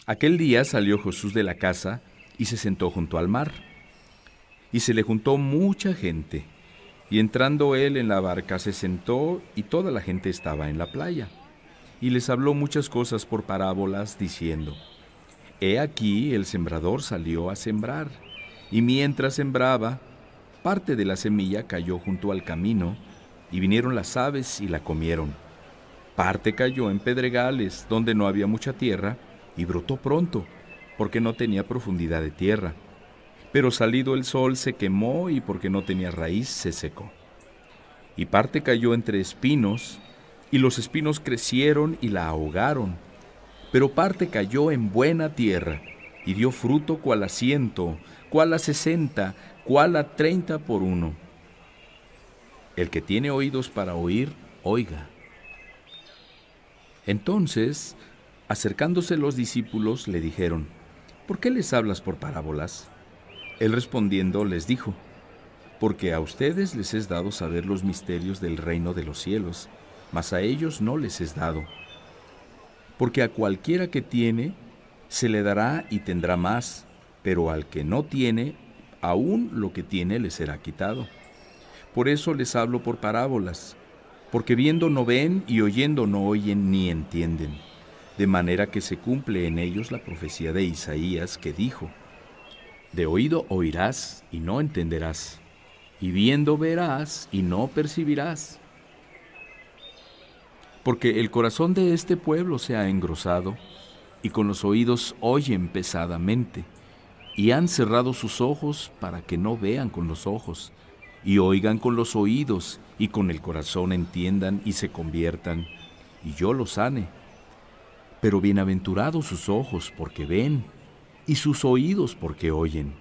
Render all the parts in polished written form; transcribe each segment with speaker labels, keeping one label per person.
Speaker 1: Aquel día salió Jesús de la casa y se sentó junto al mar. Y se le juntó mucha gente. Y entrando él en la barca se sentó y toda la gente estaba en la playa. Y les habló muchas cosas por parábolas, diciendo: He aquí el sembrador salió a sembrar. Y mientras sembraba, parte de la semilla cayó junto al camino, y vinieron las aves y la comieron. Parte cayó en pedregales, donde no había mucha tierra, y brotó pronto, porque no tenía profundidad de tierra. Pero salido el sol se quemó, y porque no tenía raíz se secó. Y parte cayó entre espinos, y los espinos crecieron y la ahogaron. Pero parte cayó en buena tierra, y dio fruto cual a 100, cual a 60, cual a 30 por uno. El que tiene oídos para oír, oiga. Entonces, acercándose los discípulos, le dijeron: ¿Por qué les hablas por parábolas? Él respondiendo les dijo: Porque a ustedes les es dado saber los misterios del reino de los cielos, mas a ellos no les es dado. Porque a cualquiera que tiene, se le dará y tendrá más, pero al que no tiene, aún lo que tiene le será quitado. Por eso les hablo por parábolas, porque viendo no ven y oyendo no oyen ni entienden, de manera que se cumple en ellos la profecía de Isaías que dijo: De oído oirás y no entenderás, y viendo verás y no percibirás. Porque el corazón de este pueblo se ha engrosado, y con los oídos oyen pesadamente, y han cerrado sus ojos para que no vean con los ojos, y oigan con los oídos, y con el corazón entiendan y se conviertan, y yo los sane. Pero bienaventurados sus ojos porque ven, y sus oídos porque oyen.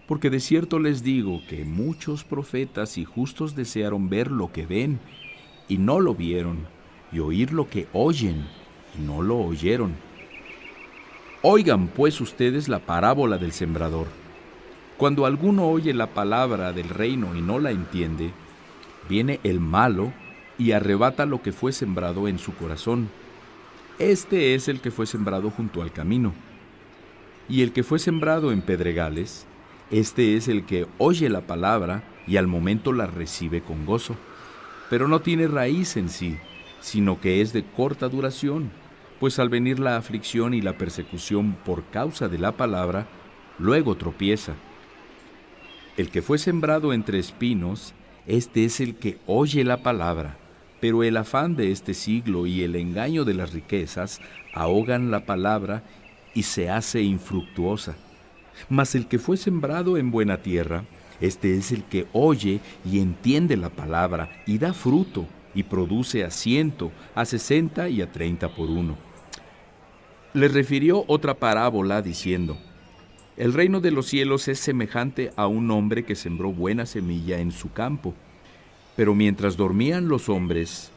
Speaker 1: Porque de cierto les digo que muchos profetas y justos desearon ver lo que ven, y no lo vieron, y oír lo que oyen, y no lo oyeron. Oigan pues ustedes la parábola del sembrador. Cuando alguno oye la palabra del reino y no la entiende, viene el malo y arrebata lo que fue sembrado en su corazón. Este es el que fue sembrado junto al camino. Y el que fue sembrado en pedregales, este es el que oye la palabra y al momento la recibe con gozo, pero no tiene raíz en sí, sino que es de corta duración, pues al venir la aflicción y la persecución por causa de la palabra, luego tropieza. El que fue sembrado entre espinos, este es el que oye la palabra, pero el afán de este siglo y el engaño de las riquezas ahogan la palabra y se hace infructuosa. Mas el que fue sembrado en buena tierra, este es el que oye y entiende la palabra y da fruto y produce a 100, a 60 y a 30 por uno. Le refirió otra parábola diciendo: El reino de los cielos es semejante a un hombre que sembró buena semilla en su campo. Pero mientras dormían los hombres,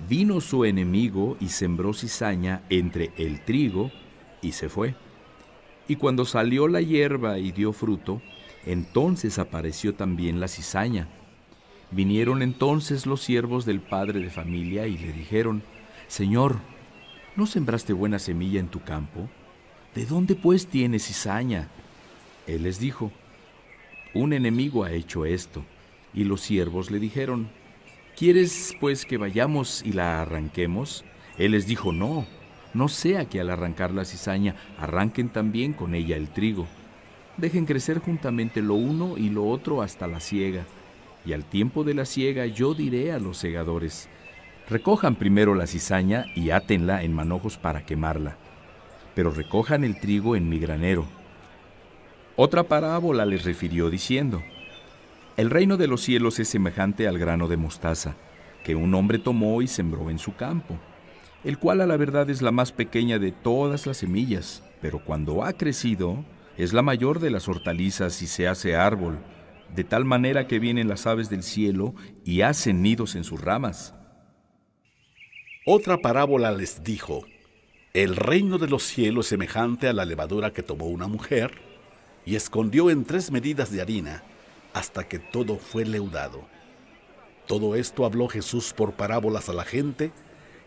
Speaker 1: vino su enemigo y sembró cizaña entre el trigo y se fue. Y cuando salió la hierba y dio fruto, entonces apareció también la cizaña. Vinieron entonces los siervos del padre de familia y le dijeron: Señor, ¿no sembraste buena semilla en tu campo? ¿De dónde pues tienes cizaña? Él les dijo: Un enemigo ha hecho esto. Y los siervos le dijeron: ¿Quieres pues que vayamos y la arranquemos? Él les dijo: No, no sea que al arrancar la cizaña arranquen también con ella el trigo. Dejen crecer juntamente lo uno y lo otro hasta la siega. Y al tiempo de la siega yo diré a los segadores: Recojan primero la cizaña y átenla en manojos para quemarla, pero recojan el trigo en mi granero. Otra parábola les refirió diciendo: El reino de los cielos es semejante al grano de mostaza, que un hombre tomó y sembró en su campo, el cual a la verdad es la más pequeña de todas las semillas, pero cuando ha crecido, es la mayor de las hortalizas y se hace árbol, de tal manera que vienen las aves del cielo y hacen nidos en sus ramas.
Speaker 2: Otra parábola les dijo: El reino de los cielos es semejante a la levadura que tomó una mujer y escondió en 3 medidas de harina hasta que todo fue leudado. Todo esto habló Jesús por parábolas a la gente,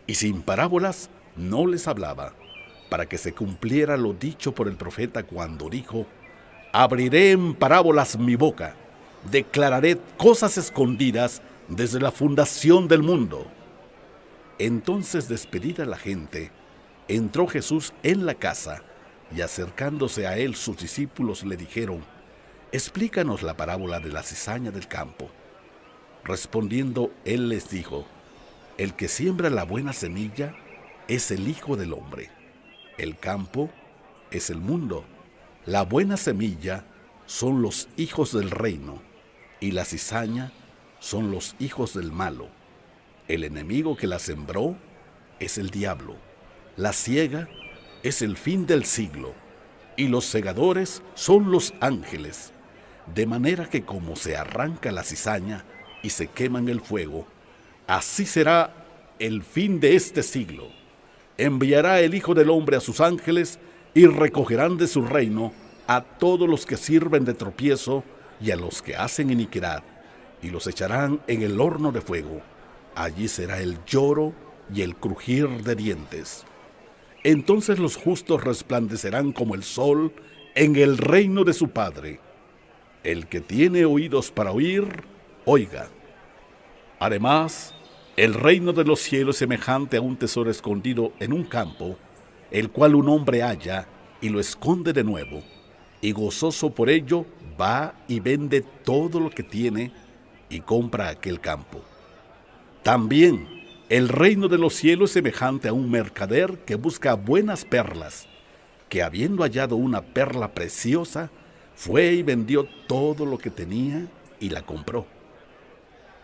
Speaker 2: y sin parábolas no les hablaba, para que se cumpliera lo dicho por el profeta cuando dijo: abriré en parábolas mi boca, declararé cosas escondidas desde la fundación del mundo. Entonces, despedida la gente, entró Jesús en la casa, y acercándose a él sus discípulos le dijeron: explícanos la parábola de la cizaña del campo. Respondiendo, él les dijo: el que siembra la buena semilla es el Hijo del Hombre. El campo es el mundo. La buena semilla son los hijos del reino, y la cizaña son los hijos del malo. El enemigo que la sembró es el diablo. La siega es el fin del siglo, y los segadores son los ángeles. De manera que como se arranca la cizaña y se quema en el fuego, así será el fin de este siglo. Enviará el Hijo del Hombre a sus ángeles, y recogerán de su reino a todos los que sirven de tropiezo y a los que hacen iniquidad, y los echarán en el horno de fuego. Allí será el lloro y el crujir de dientes. Entonces los justos resplandecerán como el sol en el reino de su Padre. El que tiene oídos para oír, oiga. Además, el reino de los cielos es semejante a un tesoro escondido en un campo, el cual un hombre halla y lo esconde de nuevo, y gozoso por ello va y vende todo lo que tiene y compra aquel campo. También el reino de los cielos es semejante a un mercader que busca buenas perlas, que habiendo hallado una perla preciosa, fue y vendió todo lo que tenía y la compró.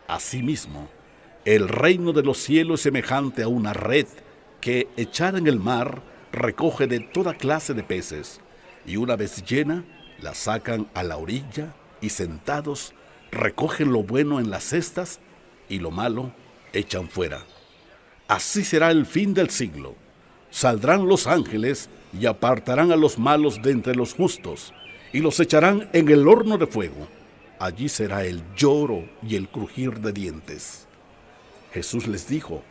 Speaker 2: Asimismo, el reino de los cielos es semejante a una red que, echada en el mar, recoge de toda clase de peces, y una vez llena, la sacan a la orilla, y sentados, recogen lo bueno en las cestas, y lo malo echan fuera. Así será el fin del siglo. Saldrán los ángeles y apartarán a los malos de entre los justos, y los echarán en el horno de fuego. Allí será el lloro y el crujir de dientes. Jesús les dijo: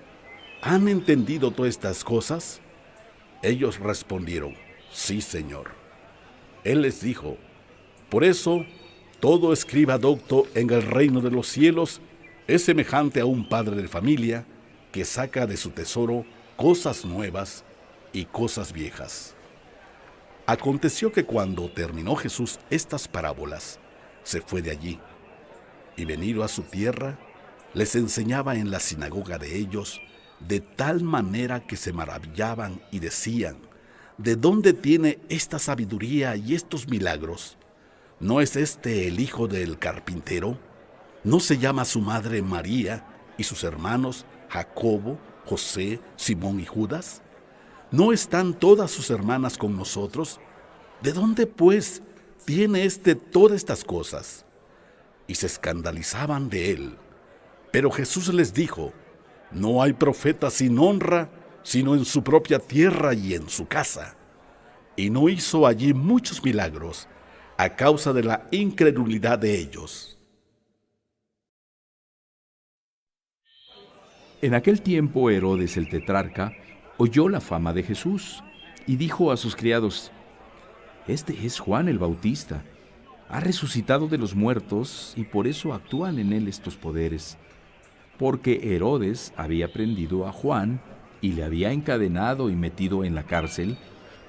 Speaker 2: ¿han entendido todas estas cosas? Ellos respondieron: sí, Señor. Él les dijo: por eso, todo escriba docto en el reino de los cielos es semejante a un padre de familia que saca de su tesoro cosas nuevas y cosas viejas. Aconteció que cuando terminó Jesús estas parábolas, se fue de allí, y venido a su tierra, les enseñaba en la sinagoga de ellos, de tal manera que se maravillaban y decían: ¿de dónde tiene esta sabiduría y estos milagros? ¿No es este el hijo del carpintero? ¿No se llama su madre María y sus hermanos Jacobo, José, Simón y Judas? ¿No están todas sus hermanas con nosotros? ¿De dónde, pues, tiene todas estas cosas? Y se escandalizaban de él. Pero Jesús les dijo: no hay profeta sin honra, sino en su propia tierra y en su casa. Y no hizo allí muchos milagros, a causa de la incredulidad de ellos.
Speaker 1: En aquel tiempo Herodes el tetrarca oyó la fama de Jesús y dijo a sus criados: este es Juan el Bautista. Ha resucitado de los muertos y por eso actúan en él estos poderes. Porque Herodes había prendido a Juan y le había encadenado y metido en la cárcel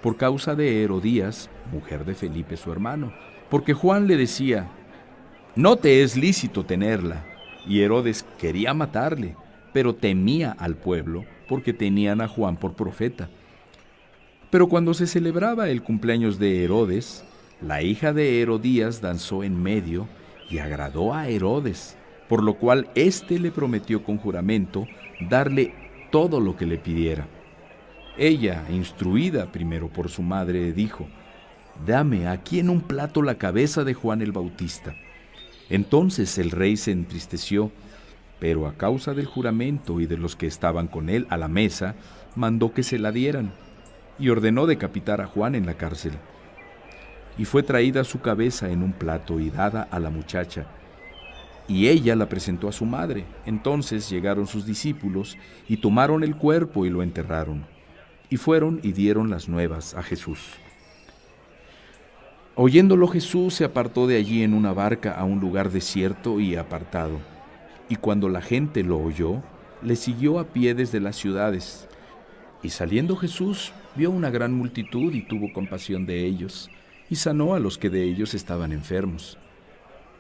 Speaker 1: por causa de Herodías, mujer de Felipe su hermano. Porque Juan le decía: no te es lícito tenerla. Y Herodes quería matarle, pero temía al pueblo porque tenían a Juan por profeta. Pero cuando se celebraba el cumpleaños de Herodes, la hija de Herodías danzó en medio y agradó a Herodes, por lo cual éste le prometió con juramento darle todo lo que le pidiera. Ella, instruida primero por su madre, dijo: dame aquí en un plato la cabeza de Juan el Bautista. Entonces el rey se entristeció, pero a causa del juramento y de los que estaban con él a la mesa, mandó que se la dieran, y ordenó decapitar a Juan en la cárcel. Y fue traída su cabeza en un plato y dada a la muchacha, y ella la presentó a su madre. Entonces llegaron sus discípulos y tomaron el cuerpo y lo enterraron. Y fueron y dieron las nuevas a Jesús. Oyéndolo Jesús se apartó de allí en una barca a un lugar desierto y apartado. Y cuando la gente lo oyó, le siguió a pie desde las ciudades. Y saliendo Jesús, vio una gran multitud y tuvo compasión de ellos, y sanó a los que de ellos estaban enfermos.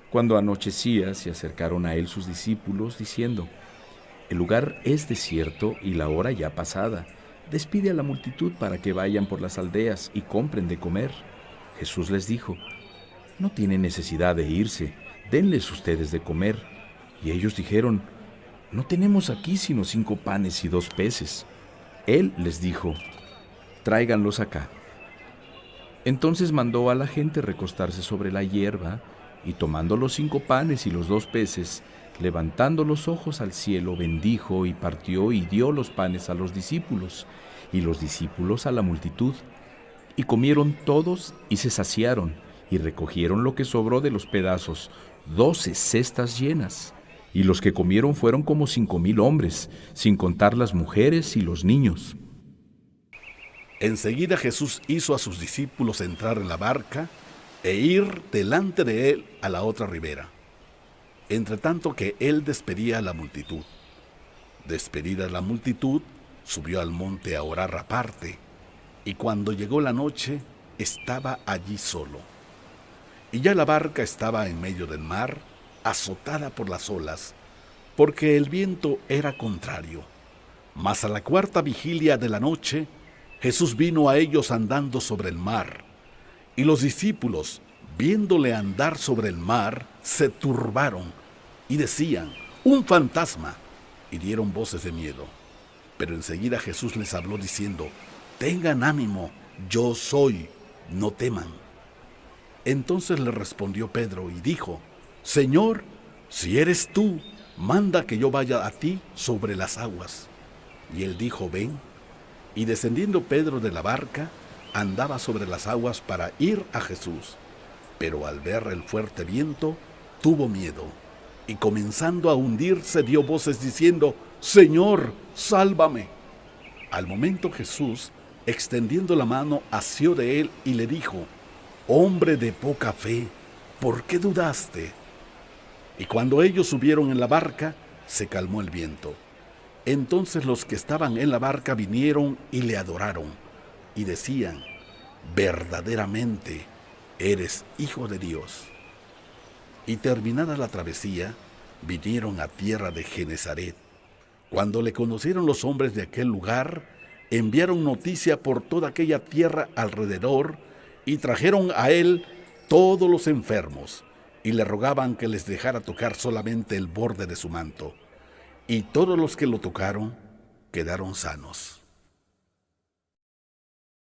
Speaker 1: Cuando anochecía, se acercaron a él sus discípulos, diciendo: El lugar es desierto y la hora ya pasada. Despide a la multitud para que vayan por las aldeas y compren de comer. Jesús les dijo: No tienen necesidad de irse, denles ustedes de comer. Y ellos dijeron: No tenemos aquí sino 5 panes y 2 peces. Él les dijo: Tráiganlos acá. Entonces mandó a la gente recostarse sobre la hierba, y tomando los 5 panes y los 2 peces, levantando los ojos al cielo, bendijo y partió y dio los panes a los discípulos, y los discípulos a la multitud. Y comieron todos y se saciaron, y recogieron lo que sobró de los pedazos, 12 cestas llenas. Y los que comieron fueron como 5,000 hombres, sin contar las mujeres y los niños.
Speaker 2: Enseguida Jesús hizo a sus discípulos entrar en la barca e ir delante de él a la otra ribera, entre tanto que él despedía a la multitud. Despedida la multitud, subió al monte a orar aparte, y cuando llegó la noche, estaba allí solo. Y ya la barca estaba en medio del mar, azotada por las olas, porque el viento era contrario. Mas a la 4ª vigilia de la noche, Jesús vino a ellos andando sobre el mar, y los discípulos, viéndole andar sobre el mar, se turbaron y decían: ¡Un fantasma! Y dieron voces de miedo. Pero enseguida Jesús les habló diciendo: Tengan ánimo, yo soy, no teman. Entonces le respondió Pedro y dijo: Señor, si eres tú, manda que yo vaya a ti sobre las aguas. Y él dijo: Ven. Y descendiendo Pedro de la barca, andaba sobre las aguas para ir a Jesús. Pero al ver el fuerte viento, tuvo miedo, y comenzando a hundirse dio voces diciendo: Señor, sálvame. Al momento Jesús, extendiendo la mano, asió de él y le dijo: Hombre de poca fe, ¿por qué dudaste? Y cuando ellos subieron en la barca, se calmó el viento. Entonces los que estaban en la barca vinieron y le adoraron, y decían: Verdaderamente eres Hijo de Dios. Y terminada la travesía, vinieron a tierra de Genesaret. Cuando le conocieron los hombres de aquel lugar, enviaron noticia por toda aquella tierra alrededor, y trajeron a él todos los enfermos, y le rogaban que les dejara tocar solamente el borde de su manto. Y todos los que lo tocaron quedaron sanos.